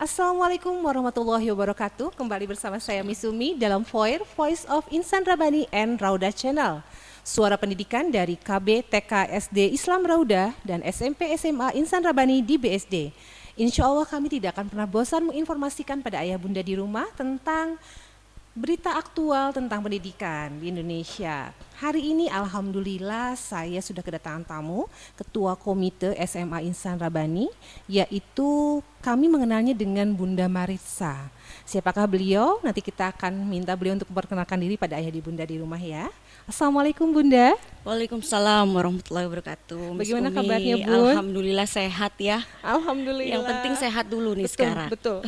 Assalamualaikum warahmatullahi wabarakatuh. Kembali bersama saya Misumi dalam FOIR, Voice of Insan Rabbani and Rauda Channel. Suara pendidikan dari KB, TK, SD Islam Rauda dan SMP SMA Insan Rabbani di BSD. Insya Allah kami tidak akan pernah bosan menginformasikan pada ayah bunda di rumah tentang berita aktual tentang pendidikan di Indonesia. Hari ini alhamdulillah saya sudah kedatangan tamu, Ketua Komite SMA Insan Rabbani, yaitu kami mengenalnya dengan Bunda Maritza. Siapakah beliau? Nanti kita akan minta beliau untuk memperkenalkan diri pada ayah di bunda di rumah ya. Assalamualaikum Bunda. Waalaikumsalam warahmatullahi wabarakatuh. Bagaimana Umi, kabarnya Bun? Alhamdulillah sehat ya. Alhamdulillah. Yang penting sehat dulu nih betul, sekarang. Betul.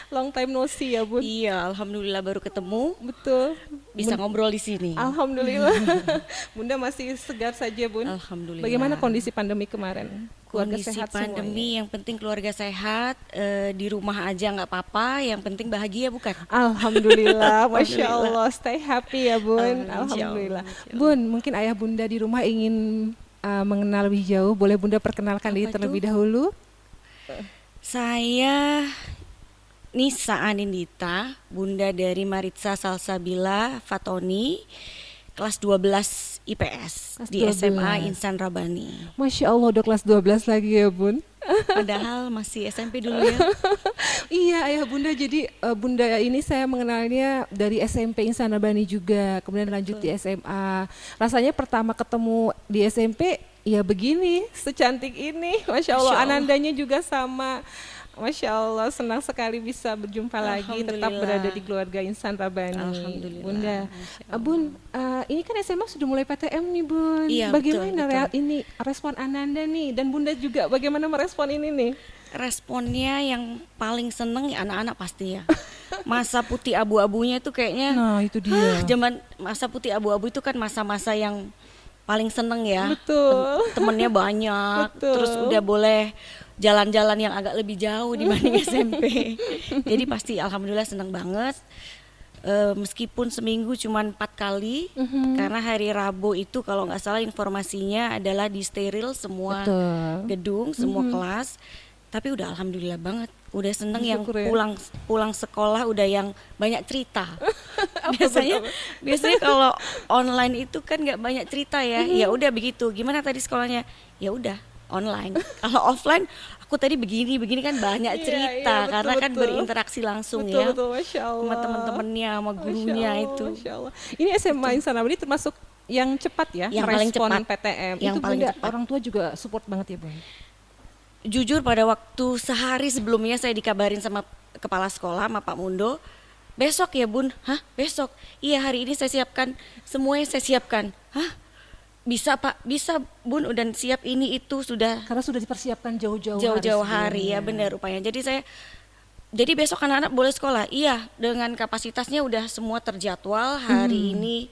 Long time no see ya Bun. Iya, alhamdulillah baru ketemu. Betul. Bisa ngobrol di sini. Alhamdulillah. Bunda masih segar saja Bun. Alhamdulillah. Bagaimana kondisi pandemi kemarin? Keluarga Kondisi sehat pandemi semuanya? yang penting keluarga sehat, di rumah aja nggak apa-apa. Yang penting bahagia bukan? Alhamdulillah, Masya Alhamdulillah. Allah, stay happy ya Bun. Insya Allah, Alhamdulillah. insya Allah. Bun, mungkin ayah bunda di rumah ingin mengenal lebih jauh. Boleh Bunda perkenalkan diri Apa terlebih tuh? dahulu? Saya Nisa Anindita, bunda dari Maritza Salsabila Fatoni, kelas 12 IPS Kelas di 12. SMA Insan Rabbani. Masya Allah, udah kelas 12 lagi ya Bun. Padahal masih SMP dulu ya. Iya ayah bunda, jadi bunda ini saya mengenalnya dari SMP Insan Rabbani juga, kemudian lanjut di SMA. Rasanya pertama ketemu di SMP ya begini, secantik ini. Masya Allah, Masya Allah. anandanya juga sama. Masya Allah, senang sekali bisa berjumpa lagi, tetap Alhamdulillah. berada di keluarga Insan Rabbani. Alhamdulillah. Bunda, Masya Allah. Bun, ini kan SMA sudah mulai PTM nih Bun. Iya, Bagaimana betul. ini respon Ananda nih, dan Bunda juga bagaimana merespon ini nih? Responnya yang paling seneng ya anak-anak pasti ya. Masa putih abu-abunya itu kayaknya Nah itu dia. zaman masa putih abu-abu itu kan masa-masa yang paling seneng ya. Betul. Temennya banyak, Betul. terus udah boleh jalan-jalan yang agak lebih jauh dibanding SMP. Jadi pasti alhamdulillah seneng banget. Meskipun seminggu cuma 4 kali, karena hari Rabu itu kalau nggak salah informasinya adalah di steril semua Betul. gedung, semua kelas. Tapi udah alhamdulillah banget, udah seneng yang Bersyukur ya. pulang sekolah udah yang banyak cerita. biasanya kalau online itu kan nggak banyak cerita ya. Ya udah begitu. Gimana tadi sekolahnya? Ya udah online. Kalau offline, aku tadi begini kan banyak Iya, cerita iya, betul, karena kan betul. berinteraksi langsung Betul, ya betul, Masya Allah. sama teman-temannya, sama Masya gurunya Allah, itu. Masya Allah. Ini SMA Insan Rabbani termasuk yang cepat ya, Yang paling merespon cepat. PTM. Yang Itu paling Bunda, cepat. orang tua juga support banget ya Bun. Jujur pada waktu sehari sebelumnya saya dikabarin sama kepala sekolah, sama Pak Mundo, besok ya Bun. Hah? Besok? Iya, hari ini saya siapkan, semuanya saya siapkan. Hah? Bisa Pak, bisa Bun, udah siap ini itu sudah Karena sudah dipersiapkan jauh-jauh hari ya, sebelumnya. benar rupanya. Jadi besok anak-anak boleh sekolah. Iya, dengan kapasitasnya udah semua terjadwal. Hari ini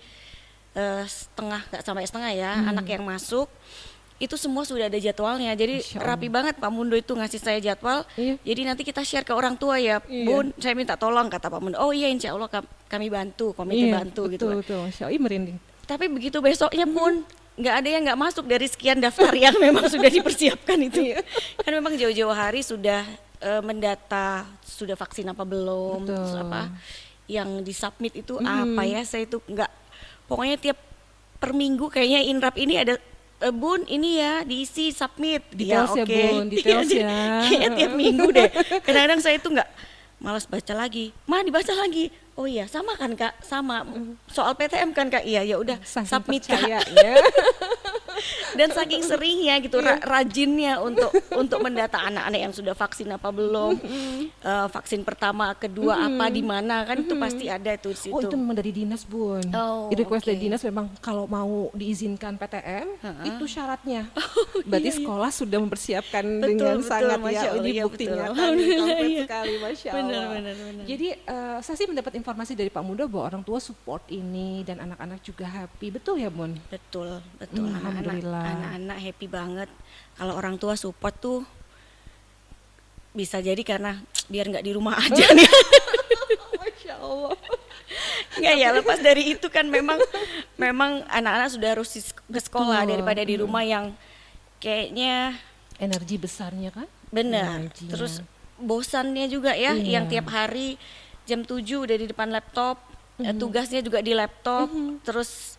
setengah, nggak sampai setengah ya, anak yang masuk itu semua sudah ada jadwalnya. Jadi Masya Allah. rapi banget Pak Mundo itu ngasih saya jadwal. Iya. Jadi nanti kita share ke orang tua ya, Iya. Bun. Saya minta tolong kata Pak Mundo. Oh iya, insya Allah kami bantu, komite Iya, bantu gitu. betul, betul, Masya Allah. Ih, merinding. Tapi begitu besoknya pun nggak ada yang nggak masuk dari sekian daftar yang memang sudah dipersiapkan itu. Kan memang jauh-jauh hari sudah mendata, sudah vaksin apa belum, Betul. terus apa yang disubmit itu apa ya, saya itu nggak, pokoknya tiap per minggu kayaknya Inrap ini ada Bun ini ya diisi submit. Details ya, oke. Bun, details Iya, ya. Kayaknya tiap minggu deh. Kadang-kadang saya itu nggak, malas baca lagi. Ma dibaca lagi. Oh iya sama kan Kak, sama soal PTM kan Kak. Iya ya udah Saking submit Kak. percayanya. Dan saking seringnya gitu, Iya. rajinnya untuk mendata anak-anak yang sudah vaksin apa belum, vaksin pertama, kedua apa di mana kan itu pasti ada tuh di situ. Oh itu memang dari dinas Bun. Oh, Request dari oke. dinas memang kalau mau diizinkan PTM itu syaratnya. Berarti iya, iya. sekolah sudah mempersiapkan Betul, dengan betul, sangat Masya ya. Allah, Ini iya, bukti betul. nyata nih, Alhamdulillah, konkret iya. sekali Masya Benar, Allah. benar. Jadi saya sih mendapat informasi dari Pak Muda bahwa orang tua support ini dan anak-anak juga happy. Betul ya Bun? Betul, betul. Alhamdulillah. Anak-anak happy banget. Kalau orang tua support tuh bisa jadi karena biar nggak di rumah aja nih. Masya Allah. Nggak ya, lepas dari itu kan memang anak-anak sudah harus ke sekolah Betul. daripada di rumah yang kayaknya Energi besarnya kan? benar. Energinya. Terus bosannya juga ya, yang tiap hari jam 7 udah di depan laptop, tugasnya juga di laptop, terus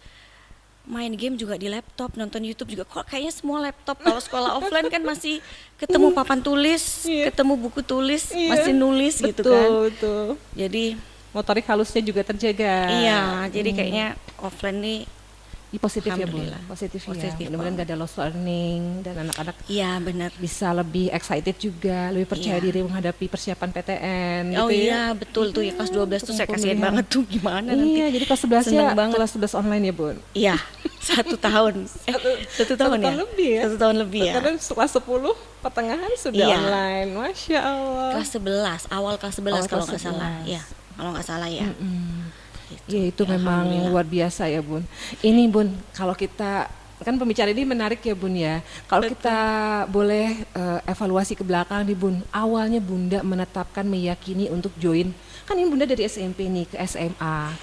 main game juga di laptop, nonton YouTube juga. Kok kayaknya semua laptop. Kalau sekolah offline kan masih ketemu papan tulis, ketemu buku tulis, masih nulis gitu kan. Betul. Jadi Motorik halusnya juga terjaga. iya, jadi kayaknya offline nih Positif ya Bu, Alhamdulillah. positif ya. Positif Mudah-mudahan gak ada lost learning dan anak-anak iya benar. bisa lebih excited juga, lebih percaya diri menghadapi persiapan PTN Oh gitu iya betul tuh ya, kelas 12 tuh saya kasihan Pemilihan. banget tuh gimana nanti. Iya, jadi kelas 11 ya Seneng banget. kelas 11 online ya Bun. Iya, 1 tahun. Satu tahun ya? lebih ya. 1 tahun lebih ya. Karena kelas 10 pertengahan sudah Iya. online, Masya Allah. Kelas 11, awal kelas 11 Awal kalau kelas nggak salah. 11. Iya, kalau nggak salah ya. Gitu. Ya itu Ya, memang Alhamdulillah. luar biasa ya Bun. Ini Bun, kalau kita kan pembicaraan ini menarik ya Bun ya. Kalau kita boleh evaluasi ke belakang nih Bun, awalnya Bunda menetapkan meyakini untuk join, kan ini Bunda dari SMP nih ke SMA.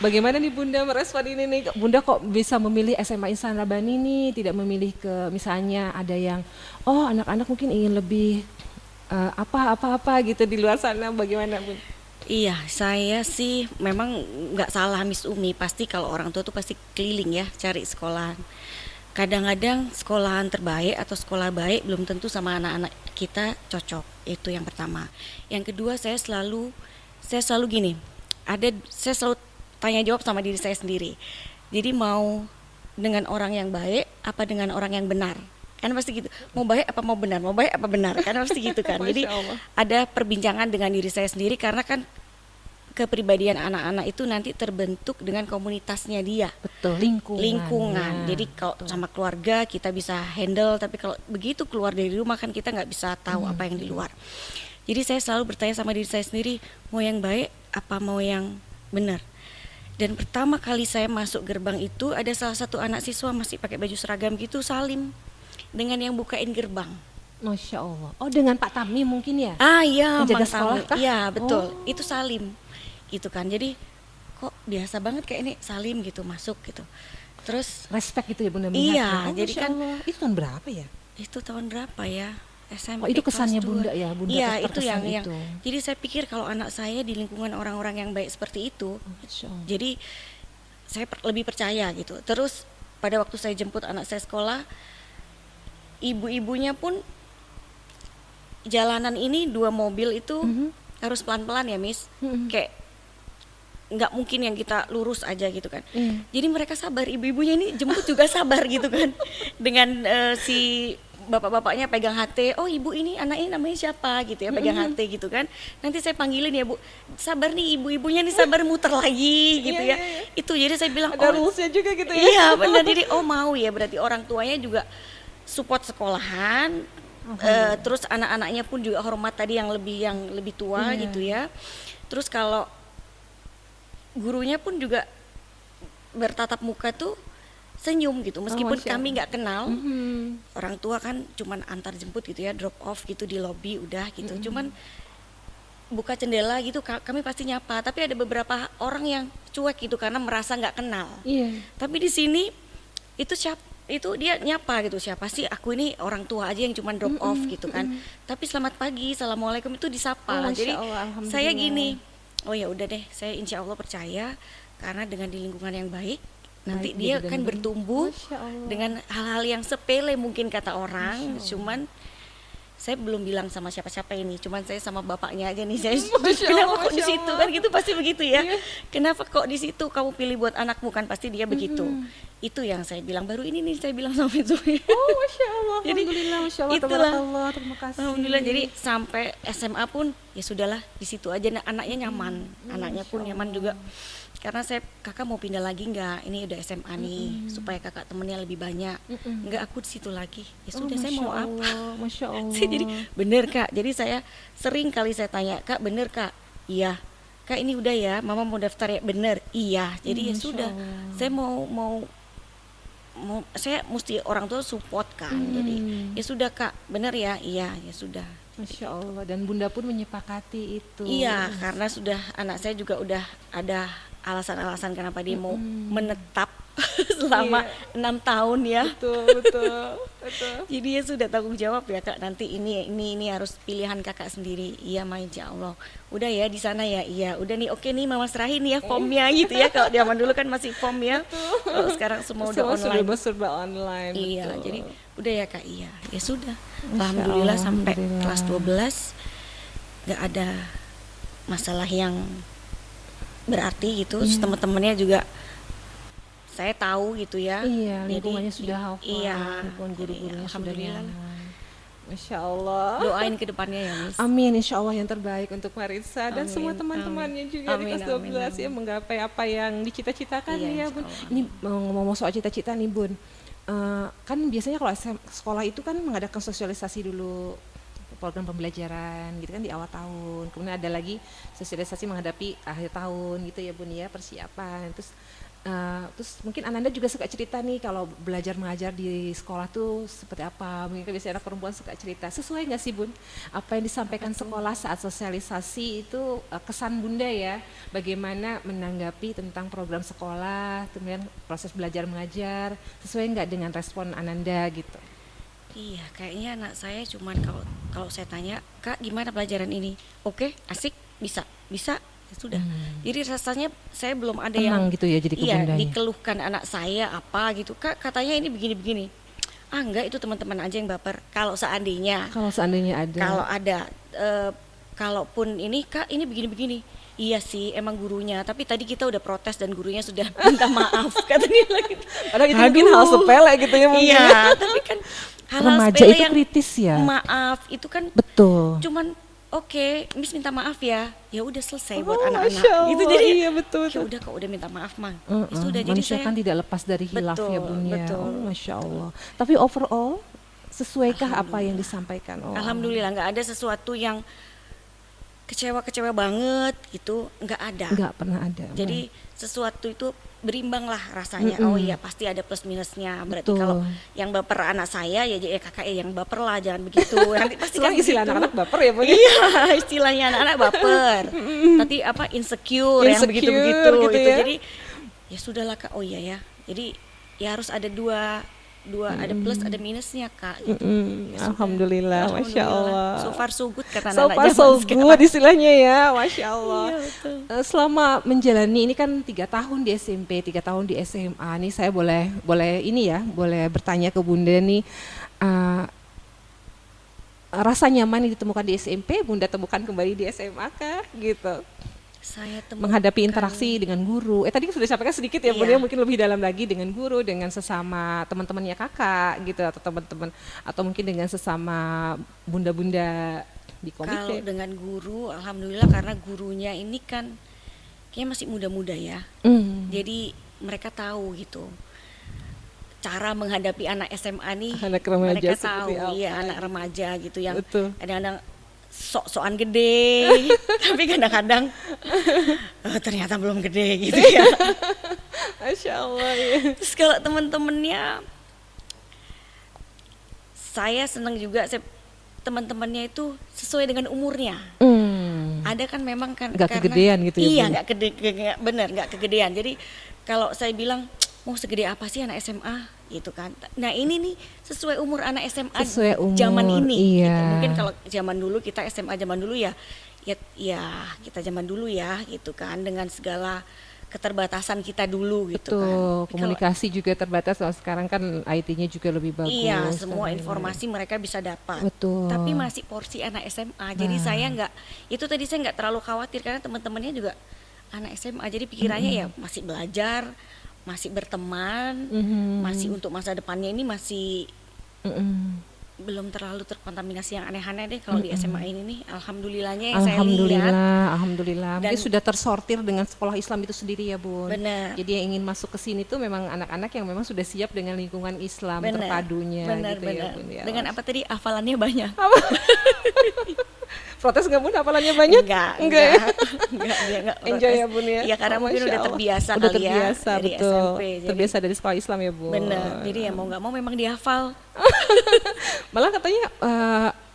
Bagaimana nih Bunda merespon ini nih? Bunda kok bisa memilih SMA Insan Rabbani nih, tidak memilih ke misalnya ada yang anak-anak mungkin ingin lebih apa gitu di luar sana, bagaimana Bun? Iya, saya sih memang nggak salah Miss Umi. Pasti kalau orang tua tuh pasti keliling ya cari sekolahan. Kadang-kadang sekolahan terbaik atau sekolah baik belum tentu sama anak-anak kita cocok. Itu yang pertama. Yang kedua saya selalu gini. Saya selalu tanya jawab sama diri saya sendiri. Jadi mau dengan orang yang baik apa dengan orang yang benar? Kan pasti gitu. Mau baik apa mau benar? Mau baik apa benar? Kan pasti gitu kan. Jadi Masya Allah. ada perbincangan dengan diri saya sendiri karena kan kepribadian anak-anak itu nanti terbentuk dengan komunitasnya dia. Betul, Lingkungan. Jadi kalau sama keluarga kita bisa handle, tapi kalau begitu keluar dari rumah kan kita nggak bisa tahu apa yang di luar. Jadi saya selalu bertanya sama diri saya sendiri, mau yang baik apa mau yang benar. Dan pertama kali saya masuk gerbang itu ada salah satu anak siswa masih pakai baju seragam gitu, salim dengan yang bukain gerbang. Masya Allah. Oh, dengan Pak Tami mungkin ya? Ah iya, Penjaga Mang sekolah Tami. kah? Iya betul, Oh. itu salim gitu kan. Jadi kok biasa banget kayak ini salim gitu masuk gitu. Terus Respect gitu ya Bunda Iya, melihatnya. jadi Masya kan- Allah. Itu tahun berapa ya? itu tahun berapa ya? SMP. Oh, itu kesannya kelas 2. Bunda ya, Bunda Iya, itu terkesan yang itu. jadi saya pikir kalau anak saya di lingkungan orang-orang yang baik seperti itu, Masya Allah. jadi saya lebih percaya gitu. Terus pada waktu saya jemput anak saya sekolah, ibu-ibunya pun jalanan ini 2 mobil itu harus pelan-pelan ya Miss, kayak nggak mungkin yang kita lurus aja gitu kan. Jadi mereka sabar, ibu-ibunya ini jemput juga sabar gitu kan, dengan si bapak-bapaknya pegang HT, oh ibu ini anak ini namanya siapa gitu ya, pegang HT gitu kan. Nanti saya panggilin ya Bu, sabar nih ibu-ibunya nih, sabar muter lagi gitu ya. Itu jadi saya bilang Ada rulesnya juga gitu ya? iya benar, jadi mau ya berarti orang tuanya juga support sekolahan, terus anak-anaknya pun juga hormat tadi yang lebih tua gitu ya. Terus kalau gurunya pun juga bertatap muka tuh senyum gitu, meskipun Masya kami nggak kenal. Orang tua kan cuman antar jemput gitu ya, drop off gitu di lobi udah gitu. Cuman buka jendela gitu kami pasti nyapa, tapi ada beberapa orang yang cuek gitu karena merasa nggak kenal. Iya. Tapi di sini itu dia nyapa gitu, siapa sih aku ini, orang tua aja yang cuma drop off gitu kan. Tapi selamat pagi, assalamualaikum itu disapa. Oh, Masya Jadi Allah, saya alhamdulillah. gini, oh ya udah deh, saya insya Allah percaya karena dengan di lingkungan yang baik nanti Baik dia gitu dan akan benar. bertumbuh Masya Allah. dengan hal-hal yang sepele mungkin kata orang. Cuman saya belum bilang sama siapa-siapa ini, cuman saya sama bapaknya aja nih. Saya Masya kenapa Allah, kok di Masya situ Allah. kan gitu, pasti begitu ya. Iya. Kenapa kok di situ kamu pilih buat anakmu, kan pasti dia begitu. Itu yang saya bilang, baru ini nih saya bilang sama itu. Oh, Masya Allah. Jadi, Alhamdulillah, Masya Allah. itulah. Tabarakallah, terima kasih. Alhamdulillah, jadi sampai SMA pun ya sudahlah di situ aja. Anaknya nyaman, anaknya pun nyaman juga. Karena kakak mau pindah lagi nggak? Ini udah SMA nih, supaya kakak temennya lebih banyak. Nggak, aku di situ lagi. Ya sudah, saya mau apa? Masya Allah. Saya jadi bener Kak. Jadi saya sering kali saya tanya, Kak bener Kak? Iya. Kak ini udah ya, Mama mau daftar ya? Bener. Iya. Jadi ya Masya sudah. Allah. Saya mau saya mesti orang tua support kan. Jadi ya sudah Kak, bener ya? Iya, ya sudah. Masya Allah. Dan Bunda pun menyepakati itu. Iya, karena sudah anak saya juga udah ada alasan-alasan kenapa dia mau menetap selama 6 tahun ya. Betul. Jadi ya sudah tanggung jawab ya Kak, nanti ini harus pilihan Kakak sendiri. Iya Ma, insya Allah. Udah ya di sana ya, iya. Udah nih, oke nih Mama serahin ya formnya gitu ya. Kalau zaman dulu kan masih form ya. Kalau sekarang semua udah online. Serba online. Iya, betul. jadi udah ya Kak, iya. Ya sudah. Alhamdulillah sampai kelas 12 nggak ada masalah yang berarti gitu. Terus teman-temannya juga saya tahu gitu ya. Iya, Jadi, lingkungannya sudah hafal. Iya, Lingkungan guru-gurunya sudah alhamdulillah. nyaman. Masya Allah. Doain ke depannya ya Miss. Amin, insya Allah yang terbaik untuk Marissa dan Amin, semua teman-temannya juga di amin, kelas 12 ya, amin. menggapai apa yang dicita-citakan Iya, ya insya Bun. Allah. Ini ngomong soal cita-cita nih Bun. Kan biasanya kalau sekolah itu kan mengadakan sosialisasi dulu program pembelajaran gitu kan di awal tahun. Kemudian ada lagi sosialisasi menghadapi akhir tahun gitu ya Bun ya, persiapan. Terus mungkin Ananda juga suka cerita nih kalau belajar mengajar di sekolah tuh seperti apa. Mungkin kan biasanya anak perempuan suka cerita. Sesuai nggak sih Bun? Apa yang disampaikan sekolah saat sosialisasi itu kesan Bunda ya? Bagaimana menanggapi tentang program sekolah, kemudian proses belajar mengajar, sesuai nggak dengan respon Ananda gitu? Iya, kayaknya anak saya cuman kalau saya tanya, Kak gimana pelajaran ini? Oke, asik, bisa, ya sudah. Jadi rasanya saya belum ada Tenang yang gitu ya jadi ke iya Bundanya. dikeluhkan anak saya apa gitu. Kak katanya ini begini-begini. Ah enggak, itu teman-teman aja yang baper. Kalau seandainya Kalau ada. kalaupun ini Kak ini begini-begini. Iya sih, emang gurunya. Tapi tadi kita udah protes dan gurunya sudah minta maaf. Katanya lagi. Padahal itu mungkin hal sepele gitu ya mungkin. Iya, tapi kan hal Remaja sepele itu yang kritis ya. maaf itu kan Betul. cuman oke, Miss minta maaf ya. Ya udah selesai buat Oh, anak-anak. Masya Allah, Gitu jadi iya betul. ya udah kok udah minta maaf mah. Ya sudah jadi Manusia saya kan tidak lepas dari hilaf ya Betul, Bun ya. betul. Oh, Masya Allah. Tapi overall sesuaikah apa yang disampaikan? Oh. alhamdulillah nggak ada sesuatu yang kecewa banget gitu, nggak ada. Nggak pernah ada. Jadi sesuatu itu berimbang lah rasanya. Oh iya pasti ada plus minusnya. Berarti Betul. kalau yang baper anak saya ya kakak yang baper lah, jangan begitu. Nanti pasti kan istilah begitu. anak-anak baper ya Bun. ya? Iya, istilahnya anak-anak baper. Nanti apa insecure yang Insecure begitu-begitu gitu gitu. ya. Jadi ya sudahlah Kak. Oh iya ya. Jadi ya harus ada dua ada plus ada minusnya Kak gitu. Alhamdulillah, Masya Allah. So far so good kata So anak-anak far zaman so sekarang. good istilahnya ya, Masya Allah. Iya, betul. Selama menjalani ini kan 3 tahun di SMP, 3 tahun di SMA. Nih saya boleh ini ya, boleh bertanya ke Bunda nih. Rasa nyaman yang ditemukan di SMP, Bunda temukan kembali di SMA kah? Gitu. Saya temukan Menghadapi interaksi dengan guru. Tadi sudah disampaikan sedikit ya, Bunda, Iya. mungkin lebih dalam lagi dengan guru, dengan sesama teman-temannya kakak gitu atau teman-teman atau mungkin dengan sesama bunda-bunda di kalau komite. dengan guru, alhamdulillah karena gurunya ini kan kayaknya masih muda-muda ya. Jadi mereka tahu gitu cara menghadapi anak SMA nih. Anak remaja mereka seperti tahu, apa. iya anak remaja gitu yang Betul. kadang-kadang sok-sokan gede, tapi kadang-kadang ternyata belum gede gitu ya. Masya Allah ya. Terus kalau teman-temannya, saya senang juga teman-temannya itu sesuai dengan umurnya. Ada kan memang kan Nggak karena- kegedean gitu ya, Iya Bu? nggak kegedean. Jadi kalau saya bilang mau segede apa sih anak SMA gitu kan. Nah ini nih sesuai umur anak SMA Sesuai umur, zaman ini. iya. Gitu. Mungkin kalau zaman dulu kita SMA zaman dulu ya kita zaman dulu ya gitu kan dengan segala keterbatasan kita dulu gitu kan. Betul, Tapi kalau- komunikasi juga terbatas. Kalau sekarang kan IT-nya juga lebih bagus. Iya, semua dan informasi mereka bisa dapat. Betul. Tapi masih porsi anak SMA. Jadi saya itu tadi saya nggak terlalu khawatir karena teman-temannya juga anak SMA. Jadi pikirannya ya masih belajar, masih berteman, masih untuk masa depannya ini masih belum terlalu terkontaminasi yang aneh-aneh deh kalau di SMA ini nih. Alhamdulillahnya yang saya lihat. Alhamdulillah. Dan- Mungkin sudah tersortir dengan sekolah Islam itu sendiri ya, Bun. Benar. Jadi yang ingin masuk ke sini tuh memang anak-anak yang memang sudah siap dengan lingkungan Islam terpadunya benar, gitu ya, benar. Bun. Ya. Dengan apa tadi hafalannya banyak? Protes nggak, Bun? Hafalannya banyak? Enggak, Enggak ya? dia enggak Enjoy protes. ya, Bun ya. Iya, karena Oh, mungkin Masya udah Allah. terbiasa Udah kali terbiasa, ya dari betul. SMP. Jadi, Terbiasa dari sekolah Islam ya, Bun. benar. Jadi ya mau nggak mau memang dihafal. Malah katanya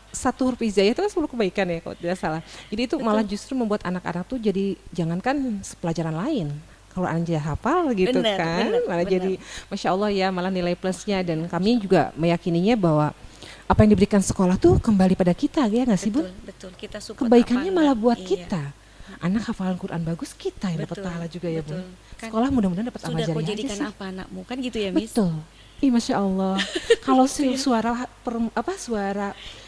satu huruf hijaiyah itu kan 10 kebaikan ya kalau tidak salah. Jadi itu malah justru membuat anak-anak tuh jadi jangankan pelajaran lain. Quran aja hafal gitu Bener, kan. bener, Malah bener. jadi Masya Allah ya, malah nilai plusnya. Dan kami juga meyakininya bahwa apa yang diberikan sekolah tuh kembali pada kita ya nggak sih Bun? Betul, kita support Kebaikannya apa malah enggak. buat Iya, kita. Anak hafalan Quran bagus, kita yang dapat betul, pahala juga ya betul. Bun. Kan Sekolah mudah-mudahan dapat amal sudah kau jariah aja jadikan sih. apa anakmu, kan gitu ya Miss? Betul. Ih, Masya Allah. Kalau suara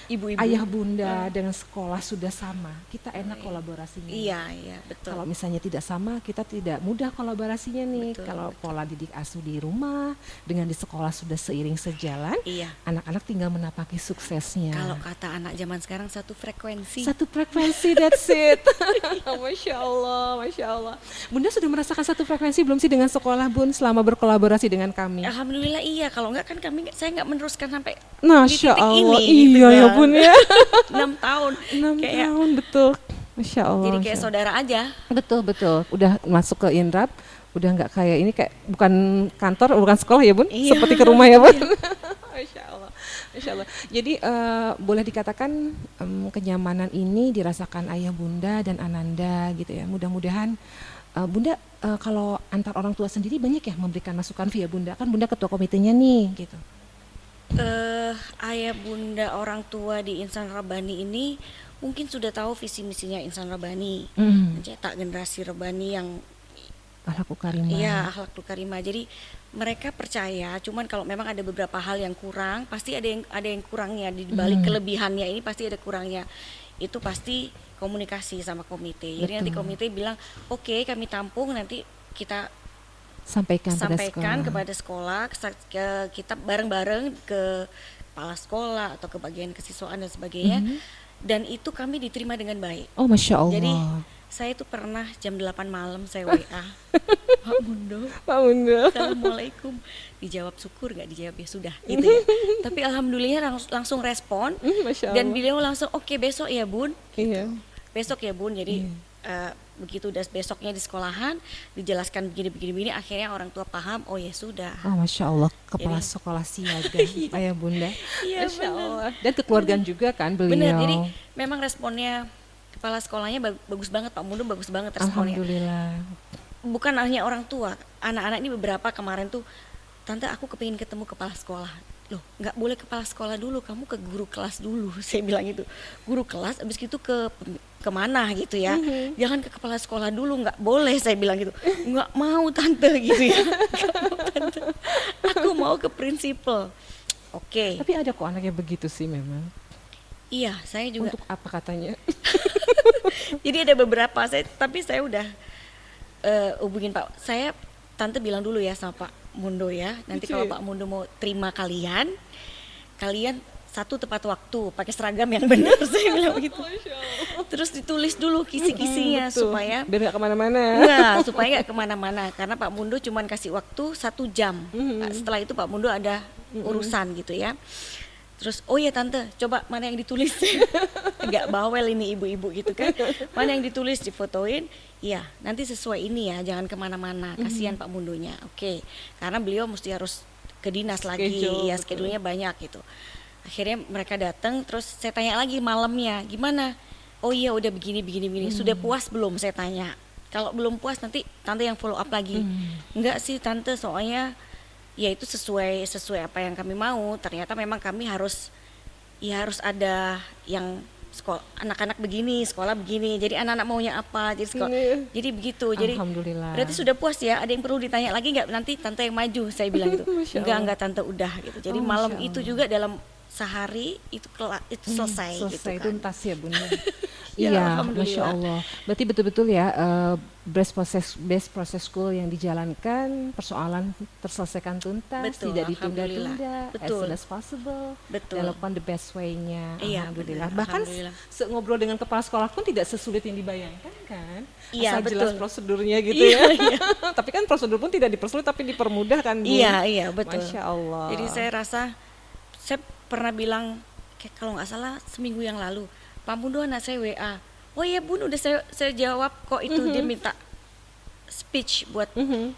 Ibu-ibu. ayah bunda dengan sekolah sudah sama, kita enak kolaborasinya. Iya, betul. Kalau misalnya tidak sama, kita tidak mudah kolaborasinya nih. Betul, Kalau pola didik asuh di rumah dengan di sekolah sudah seiring sejalan, Iya. anak-anak tinggal menapaki suksesnya. Kalau kata anak zaman sekarang satu frekuensi. Satu frekuensi, that's it. Masya Allah, Masya Allah. Bunda sudah merasakan satu frekuensi belum sih dengan sekolah Bun selama berkolaborasi dengan kami? Alhamdulillah iya, kalau enggak kan saya nggak meneruskan sampai Masya titik Allah, ini, gitu iya ya kan. Bun ya. 6 tahun. 6 Kayak- tahun, betul. Masya Allah. Jadi Masya kayak Allah. saudara aja. Betul, betul. Udah masuk ke Inrab, udah nggak kayak ini, kayak bukan kantor, bukan sekolah ya Bun? Iya. Seperti ke rumah ya Bun? Masya Allah. Masya Allah. Jadi boleh dikatakan kenyamanan ini dirasakan ayah bunda dan Ananda gitu ya. Mudah-mudahan Bunda kalau antar orang tua sendiri banyak ya memberikan masukan via Bunda. Kan Bunda ketua komitenya nih gitu. Ayah bunda orang tua di Insan Rabbani ini mungkin sudah tahu visi misinya Insan Rabbani, mencetak generasi Rabbani yang Akhlakul karimah. iya akhlakul karimah. Jadi mereka percaya, cuman kalau memang ada beberapa hal yang kurang, pasti ada yang kurangnya di balik kelebihannya ini pasti ada kurangnya. Itu pasti komunikasi sama komite. Jadi nanti Betul. komite bilang, "Oke, kami tampung, nanti kita Sampaikan sampaikan pada sekolah. kepada sekolah, kita bareng-bareng ke kepala sekolah atau ke bagian kesiswaan dan sebagainya." Dan itu kami diterima dengan baik. Oh Masya Allah. Jadi saya itu pernah jam 8 malam saya WA, Pak Mundo, Pak Bunda. Assalamualaikum. Dijawab syukur, nggak dijawab ya sudah gitu ya. Tapi alhamdulillah langsung respon Masya Allah. dan beliau langsung oke besok ya Bun. Iya. Besok ya Bun. Jadi begitu udah besoknya di sekolahan dijelaskan begini akhirnya orang tua paham, oh ya sudah. Oh Masya Allah, kepala Jadi- sekolah siaga ayah bunda. Iya, Masya benar. Allah. Dan kekeluargaan juga kan beliau. Bener, jadi memang responnya kepala sekolahnya bagus banget, Pak Mundo bagus banget responnya. Alhamdulillah. Bukan hanya orang tua, anak-anak ini beberapa kemarin tuh, tante aku kepingin ketemu kepala sekolah. Loh, nggak boleh kepala sekolah dulu, kamu ke guru kelas dulu. Saya bilang gitu, guru kelas, abis itu kemana gitu ya, jangan ke kepala sekolah dulu, nggak boleh. Saya bilang gitu, nggak mau tante gitu ya. Nggak mau, tante. Aku mau ke prinsipal. Oke, Tapi ada kok anaknya begitu sih memang. iya saya juga. Untuk apa katanya? Jadi ada beberapa tapi saya udah hubungin Pak. Tante bilang dulu ya sama Pak Mundo ya. Nanti Lucu kalau ya? Pak Mundo mau terima kalian satu tepat waktu, pakai seragam yang benar. Saya bilang begitu. Terus ditulis dulu kisi-kisinya Betul. supaya biar gak kemana-mana. supaya nggak kemana-mana. Karena Pak Mundo cuman kasih waktu 1 jam. Setelah itu Pak Mundo ada urusan gitu ya. Terus, oh ya tante, coba mana yang ditulis. Nggak bawel ini ibu-ibu gitu kan. Mana yang ditulis, difotoin. Iya, nanti sesuai ini ya, jangan kemana-mana. Kasihan Pak Mundonya. Oke, karena beliau mesti harus ke dinas lagi. Schedule, Ya, betul. schedule-nya banyak gitu. Akhirnya mereka datang, terus saya tanya lagi malamnya, gimana? Oh iya udah begini. Sudah puas belum? Saya tanya. Kalau belum puas nanti tante yang follow up lagi. Enggak sih tante, soalnya ya itu sesuai apa yang kami mau. Ternyata memang kami harus ada yang sekolah anak-anak begini, sekolah begini. Jadi anak-anak maunya apa? Jadi sekolah. Ini. Jadi begitu. Jadi Alhamdulillah. berarti sudah puas ya. Ada yang perlu ditanya lagi nggak? Nanti tante yang maju. Saya bilang gitu. Masya Allah. Enggak tante udah gitu. Jadi Oh, malam Masya itu Allah. juga dalam sehari itu selesai gitu Selesai, kan. tuntas ya bunda. Ya, Iya, alhamdulillah. Masya Allah. Berarti betul-betul ya best process school yang dijalankan, persoalan terselesaikan tuntas, Betul, tidak alhamdulillah. ditunda-tunda, as Betul. soon as possible, Betul. dilakukan the best way-nya. Iya, Alhamdulillah. benar, Bahkan alhamdulillah. ngobrol dengan kepala sekolah pun tidak sesulit yang dibayangkan kan? Iya, Asal jelas betul. prosedurnya gitu Iya, ya. Tapi kan prosedur pun tidak dipersulit tapi dipermudah kan, Bu? Iya, betul. Masya Allah. Jadi saya rasa saya pernah bilang kayak kalau nggak salah seminggu yang lalu, Pak Mundo anak saya WA. Oh iya Bun, udah saya jawab kok itu. Dia minta speech buat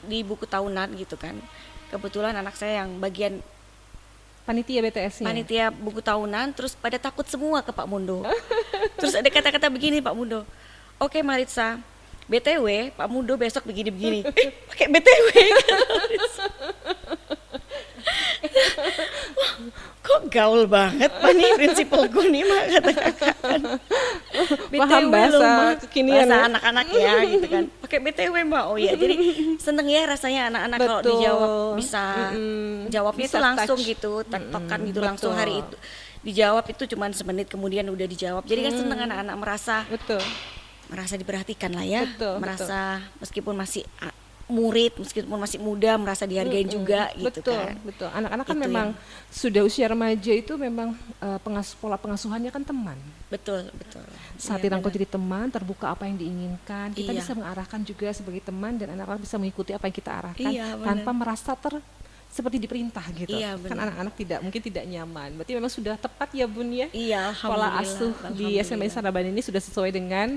di buku tahunan gitu kan. Kebetulan anak saya yang bagian Panitia BTS-nya. panitia buku tahunan, terus pada takut semua ke Pak Mundo. Terus ada kata-kata begini Pak Mundo. Oke Maritza, BTW Pak Mundo besok begini-begini. Pakai BTW. Wah, kok gaul banget Pak nih prinsipalku nih Mak, kata kakak kan. Paham bahasa kekinian bahasa ya? anak-anak ya gitu kan. Pakai BTW Mbak. Oh iya, jadi seneng ya rasanya anak-anak kalau Betul. dijawab bisa jawabnya Bisa itu langsung touch. gitu, tektokan gitu langsung betul. hari itu. Dijawab itu cuman semenit kemudian udah dijawab. Jadi kan seneng anak-anak Betul. merasa diperhatikan lah ya, Betul, merasa meskipun masih murid, meskipun masih muda merasa dihargain juga gitu Betul, kan. betul. Anak-anak kan Itu memang sudah usia remaja itu memang pola pengasuhannya kan teman. Betul, betul. Saat Iya, dirangkul benar. jadi teman, terbuka apa yang diinginkan, kita Iya. bisa mengarahkan juga sebagai teman dan anak-anak bisa mengikuti apa yang kita arahkan Iya, benar. tanpa merasa seperti diperintah gitu. Iya, Kan benar. anak-anak mungkin tidak nyaman. Berarti memang sudah tepat ya Bun ya. Iya, Pola alhamdulillah, asuh di SMA alhamdulillah. Insan Rabani ini sudah sesuai dengan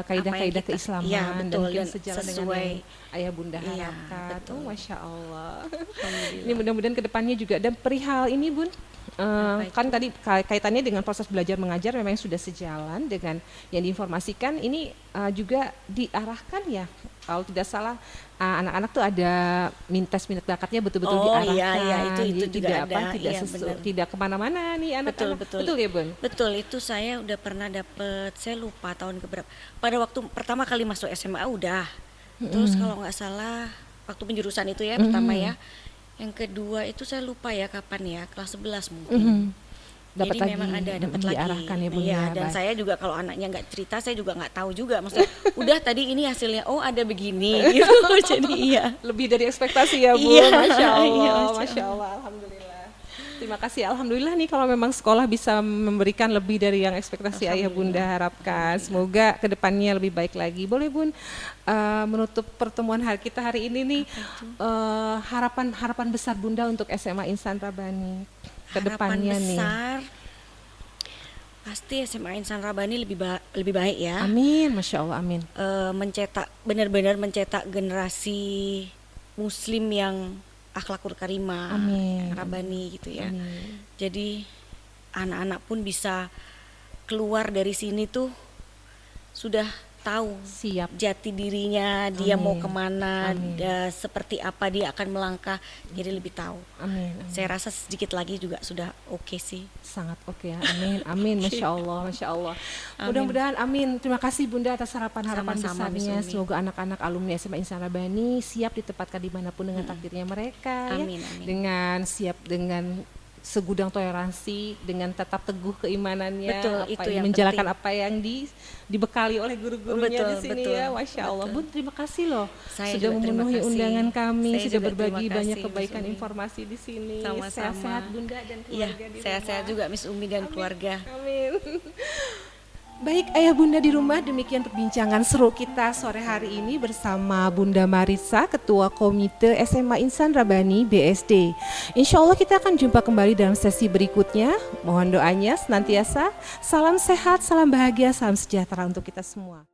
kaidah-kaidah Apa yang kita- keislaman iya, dan betul, mungkin dan sejalan dengan sesuai. yang ayah bunda Iya, harapkan. betul. Oh, Masya Allah. Alhamdulillah. Ini mudah-mudahan kedepannya juga. Dan perihal ini Bun, kan tadi kaitannya dengan proses belajar mengajar memang sudah sejalan dengan yang diinformasikan. Ini juga diarahkan ya, kalau tidak salah anak-anak tuh ada minat bakatnya betul-betul Oh, diarahkan. iya, itu Jadi juga tidak ada. tidak Iya, benar. tidak kemana-mana nih anak-anak. Betul. ya Bun. Betul, itu saya udah pernah dapet, saya lupa tahun keberapa. Pada waktu pertama kali masuk SMA udah. Terus kalau nggak salah waktu penjurusan itu ya pertama ya. Yang kedua itu saya lupa ya kapan ya, kelas 11 mungkin. Dapat Jadi lagi, memang ada dapat lagi. diarahkan ya Bun Iya, ya. dan Baik. saya juga kalau anaknya nggak cerita saya juga nggak tahu juga. Maksudnya udah tadi ini hasilnya, oh ada begini gitu. Jadi iya. Lebih dari ekspektasi ya Bu. Iya, Masya Allah, iya, Masya Allah, Alhamdulillah. Terima kasih, Alhamdulillah nih kalau memang sekolah bisa memberikan lebih dari yang ekspektasi ayah bunda harapkan. Semoga kedepannya lebih baik lagi. Boleh Bun menutup pertemuan kita hari ini nih, harapan besar Bunda untuk SMA Insan Rabani kedepannya Harapan nih. besar pasti SMA Insan Rabani lebih baik ya. Amin, Masya Allah, amin. Benar-benar mencetak generasi Muslim yang akhlakul karimah, Amin. Rabani gitu ya. Amin. Jadi anak-anak pun bisa keluar dari sini tuh sudah tahu Siap. jati dirinya, dia mau Amin. kemana, Amin. seperti apa dia akan melangkah, jadi lebih tahu. Amin. Amin. Saya rasa sedikit lagi juga sudah oke sih. Sangat oke ya, amin, amin, Masya Allah, Masya Allah. Amin. Mudah-mudahan amin. Terima kasih Bunda atas harapan-harapan Sama-sama, besarnya. Miss Umi. Semoga anak-anak alumni SMA Insan Rabani siap ditempatkan dimanapun dengan takdirnya mereka. Amin, ya. amin. Dengan siap dengan segudang toleransi, dengan tetap teguh keimanannya, Betul, itu yang menjalankan penting. apa yang dibekali oleh guru-gurunya Betul, di sini betul, ya, Masya Allah. betul. Bun, terima kasih loh Saya sudah juga terima memenuhi kasih. undangan kami, Saya sudah juga berbagi terima banyak kasih, kebaikan Miss Umi. informasi di sini. Sama-sama. Sehat-sehat Bunda dan Iya, keluarga di sehat-sehat rumah. juga Miss Umi dan keluarga. Amin. Baik ayah bunda di rumah, demikian perbincangan seru kita sore hari ini bersama Bunda Marisa, Ketua Komite SMA Insan Rabani BSD. Insya Allah kita akan jumpa kembali dalam sesi berikutnya. Mohon doanya senantiasa. Salam sehat, salam bahagia, salam sejahtera untuk kita semua.